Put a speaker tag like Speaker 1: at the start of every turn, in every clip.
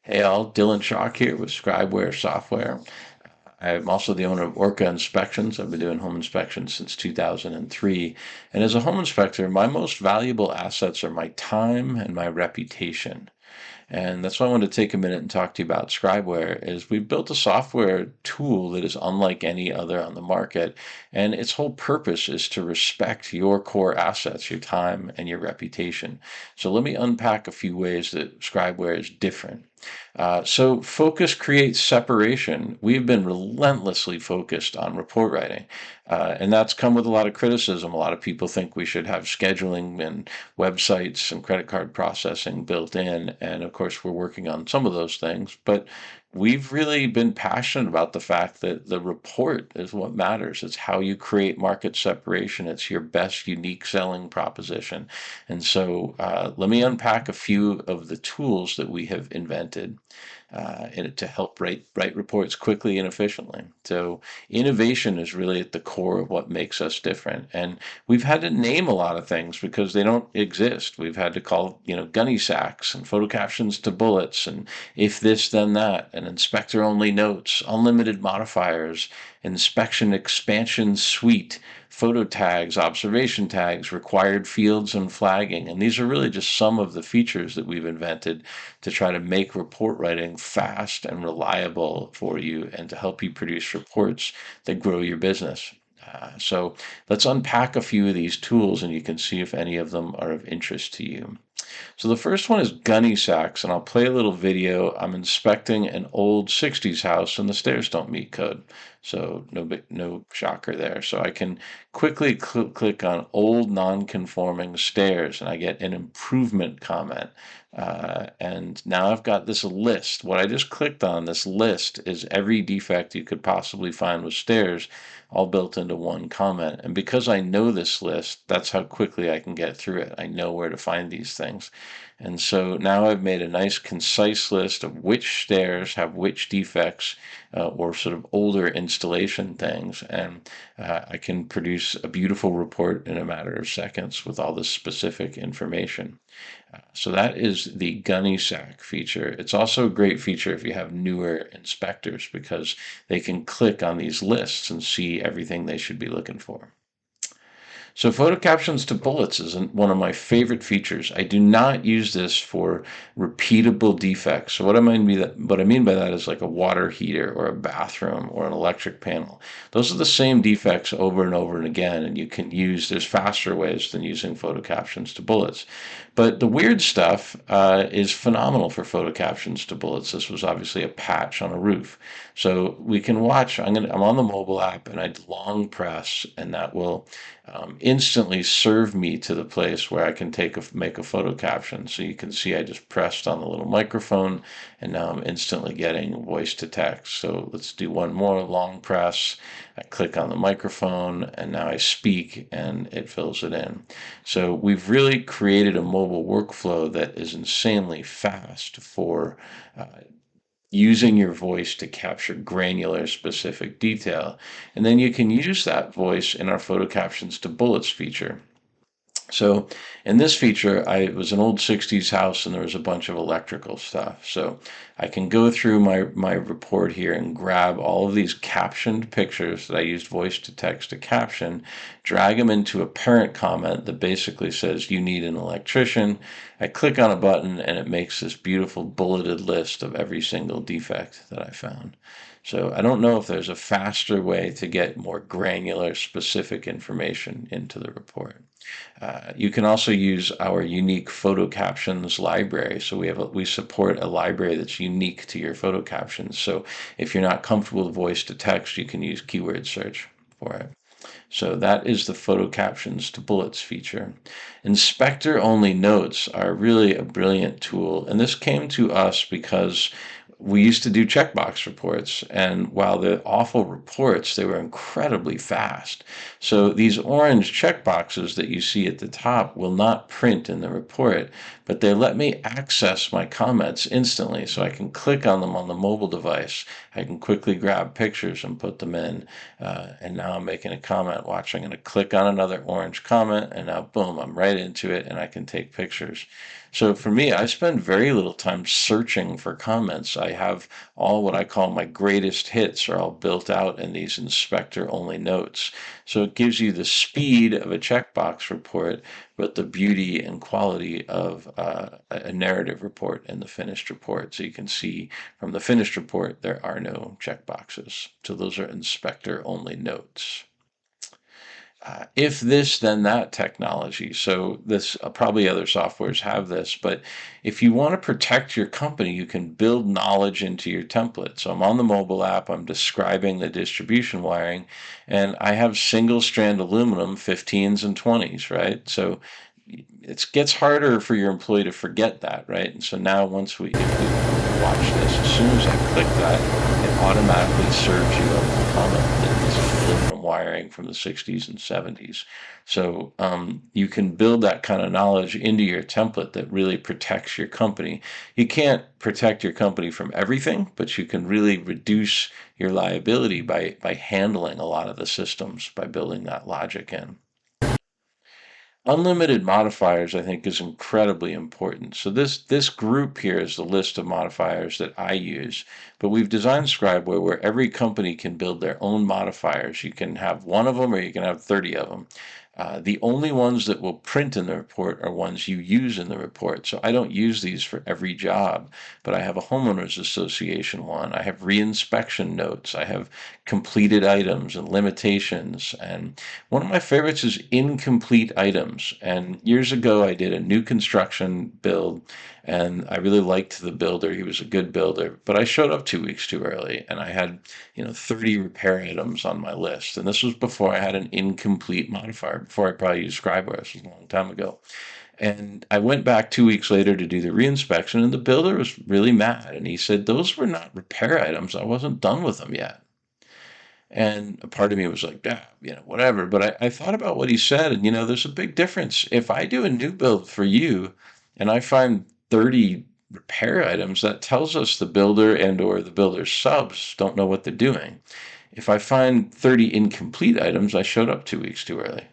Speaker 1: Hey all, Dylan Shock here with ScribeWare software. I'm also the owner of Orca Inspections. I've been doing home inspections since 2003. And as a home inspector, my most valuable assets are my time and my reputation. And that's why I wanted to take a minute and talk to you about ScribeWare is we've built a software tool that is unlike any other on the market. And its whole purpose is to respect your core assets, your time and your reputation. So let me unpack a few ways that ScribeWare is different. So focus creates separation. We've been relentlessly focused on report writing, and that's come with a lot of criticism. A lot of people think we should have scheduling and websites and credit card processing built in, and of course we're working on some of those things, but we've really been passionate about the fact that the report is what matters. It's how you create market separation. It's your best unique selling proposition. And so let me unpack a few of the tools that we have invented to help write reports quickly and efficiently. So innovation is really at the core of what makes us different. And we've had to name a lot of things because they don't exist. We've had to call, gunny sacks and photo captions to bullets and if this, then that, and inspector only notes, unlimited modifiers, inspection expansion suite, photo tags, observation tags, required fields, and flagging. And these are really just some of the features that we've invented to try to make report writing fast and reliable for you and to help you produce reports that grow your business. So let's unpack a few of these tools and you can see if any of them are of interest to you. So the first one is gunny sacks, and I'll play a little video. I'm inspecting an old 60s house and the stairs don't meet code. So no shocker there. So I can quickly click on old non-conforming stairs and I get an improvement comment. And now I've got this list. What I just clicked on, this list, is every defect you could possibly find with stairs all built into one comment. And because I know this list, that's how quickly I can get through it. I know where to find these things. And so now I've made a nice concise list of which stairs have which defects or sort of older installation things. And I can produce a beautiful report in a matter of seconds with all this specific information. So that is the gunny sack feature. It's also a great feature if you have newer inspectors because they can click on these lists and see everything they should be looking for. So photo captions to bullets is one of my favorite features. I do not use this for repeatable defects. So what I mean by that is like a water heater or a bathroom or an electric panel. Those are the same defects over and over and again, and there's faster ways than using photo captions to bullets. But the weird stuff is phenomenal for photo captions to bullets. This was obviously a patch on a roof. So we can watch, I'm on the mobile app and I long press and that will instantly serve me to the place where I can make a photo caption. So you can see I just pressed on the little microphone and now I'm instantly getting voice to text. So let's do one more long press. I click on the microphone and now I speak and it fills it in. So we've really created a mobile workflow that is insanely fast for using your voice to capture granular specific detail. And then you can use that voice in our photo captions to bullets feature. So in this feature, it was an old 60s house and there was a bunch of electrical stuff. So I can go through my report here and grab all of these captioned pictures that I used voice to text to caption, drag them into a parent comment that basically says, you need an electrician. I click on a button and it makes this beautiful bulleted list of every single defect that I found. So I don't know if there's a faster way to get more granular, specific information into the report. You can also use our unique photo captions library. So we support a library that's unique to your photo captions. So if you're not comfortable with voice to text, you can use keyword search for it. So that is the photo captions to bullets feature. Inspector only notes are really a brilliant tool. And this came to us because we used to do checkbox reports, and while they're awful reports, they were incredibly fast. So these orange checkboxes that you see at the top will not print in the report, but they let me access my comments instantly. So I can click on them on the mobile device. I can quickly grab pictures and put them in. And now I'm making a comment. Watch, I'm going to click on another orange comment, and now boom, I'm right into it, and I can take pictures. So for me, I spend very little time searching for comments. I have all what I call my greatest hits are all built out in these inspector only notes. So it gives you the speed of a checkbox report, but the beauty and quality of a narrative report in the finished report. So you can see from the finished report, there are no checkboxes. So those are inspector only notes. If this, then that technology. So this probably other softwares have this, but if you want to protect your company, you can build knowledge into your template. So I'm on the mobile app, I'm describing the distribution wiring, and I have single strand aluminum 15s and 20s, right? So it gets harder for your employee to forget that, right? And so now if we watch this, as soon as I click that, it automatically serves you a comment that this is aluminum wiring from the 60s and 70s. So you can build that kind of knowledge into your template that really protects your company. You can't protect your company from everything, but you can really reduce your liability by handling a lot of the systems by building that logic in. Unlimited modifiers, I think, is incredibly important. So this group here is the list of modifiers that I use, but we've designed ScribeWare where every company can build their own modifiers. You can have one of them or you can have 30 of them. The only ones that will print in the report are ones you use in the report. So I don't use these for every job, but I have a homeowners association one. I have reinspection notes. I have completed items and limitations. And one of my favorites is incomplete items. And years ago, I did a new construction build, and I really liked the builder. He was a good builder, but I showed up 2 weeks too early, and I had 30 repair items on my list. And this was before I had an incomplete modifier, before I probably used ScribeWare. This was a long time ago. And I went back 2 weeks later to do the reinspection, and the builder was really mad. And he said, those were not repair items. I wasn't done with them yet. And a part of me was like, yeah, whatever. But I thought about what he said, and there's a big difference. If I do a new build for you and I find 30 repair items, that tells us the builder and or the builder's subs don't know what they're doing. If I find 30 incomplete items, I showed up 2 weeks too early.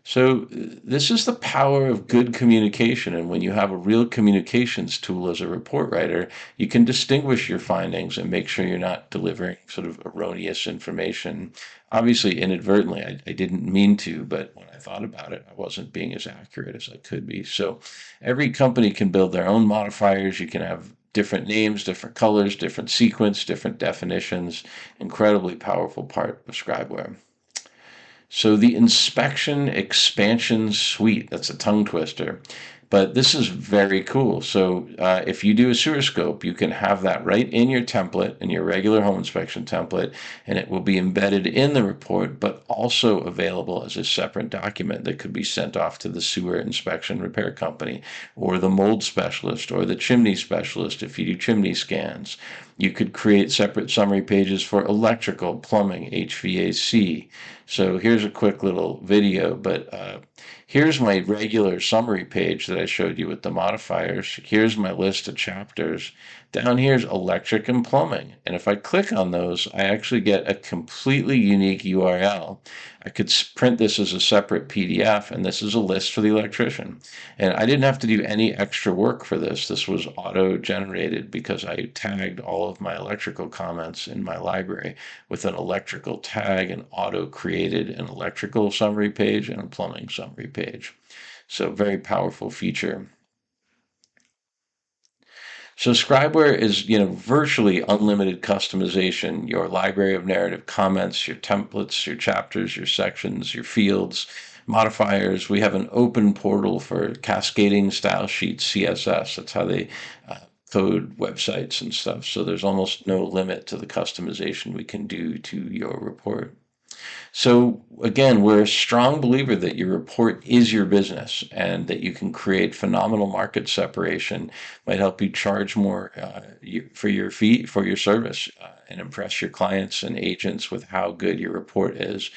Speaker 1: So this is the power of good communication. And when you have a real communications tool as a report writer, you can distinguish your findings and make sure you're not delivering sort of erroneous information. Obviously, inadvertently, I didn't mean to, but when I thought about it, I wasn't being as accurate as I could be. So every company can build their own modifiers. You can have different names, different colors, different sequence, different definitions. Incredibly powerful part of ScribeWare. So the inspection expansion suite, that's a tongue twister, but this is very cool. So if you do a sewer scope, you can have that right in your template, in your regular home inspection template, and it will be embedded in the report, but also available as a separate document that could be sent off to the sewer inspection repair company, or the mold specialist, or the chimney specialist if you do chimney scans. You could create separate summary pages for electrical, plumbing, HVAC. So here's a quick little video, but here's my regular summary page that I showed you with the modifiers. Here's my list of chapters. Down here's electric and plumbing. And if I click on those, I actually get a completely unique URL. I could print this as a separate PDF, and this is a list for the electrician. And I didn't have to do any extra work for this. This was auto-generated because I tagged all of my electrical comments in my library with an electrical tag and auto-created an electrical summary page and a plumbing summary page. So very powerful feature. So ScribeWare is, virtually unlimited customization. Your library of narrative comments, your templates, your chapters, your sections, your fields, modifiers. We have an open portal for cascading style sheets, CSS. That's how they code websites and stuff. So there's almost no limit to the customization we can do to your report. So again, we're a strong believer that your report is your business and that you can create phenomenal market separation, might help you charge more for your fee, for your service. and impress your clients and agents with how good your report is,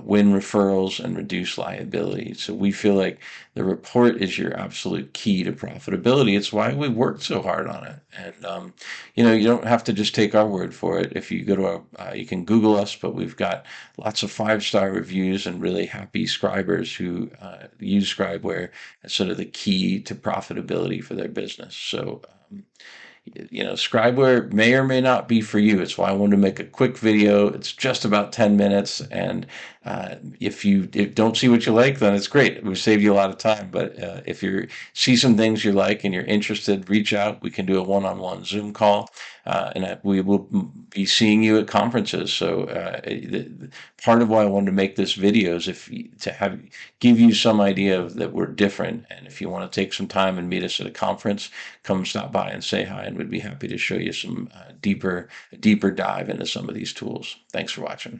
Speaker 1: win referrals, and reduce liability. So we feel like the report is your absolute key to profitability. It's why we worked so hard on it. And you don't have to just take our word for it. If you go to you can Google us, but we've got lots of 5-star reviews and really happy scribers who use ScribeWare as sort of the key to profitability for their business. So ScribeWare may or may not be for you. It's why I wanted to make a quick video. It's just about 10 minutes. And if you don't see what you like, then it's great. We've saved you a lot of time. But if you see some things you like and you're interested, reach out. We can do a one-on-one Zoom call. And we will be seeing you at conferences. So part of why I wanted to make this video is give you some idea of that we're different. And if you want to take some time and meet us at a conference, come stop by and say hi, and we'd be happy to show you some deeper dive into some of these tools. Thanks for watching.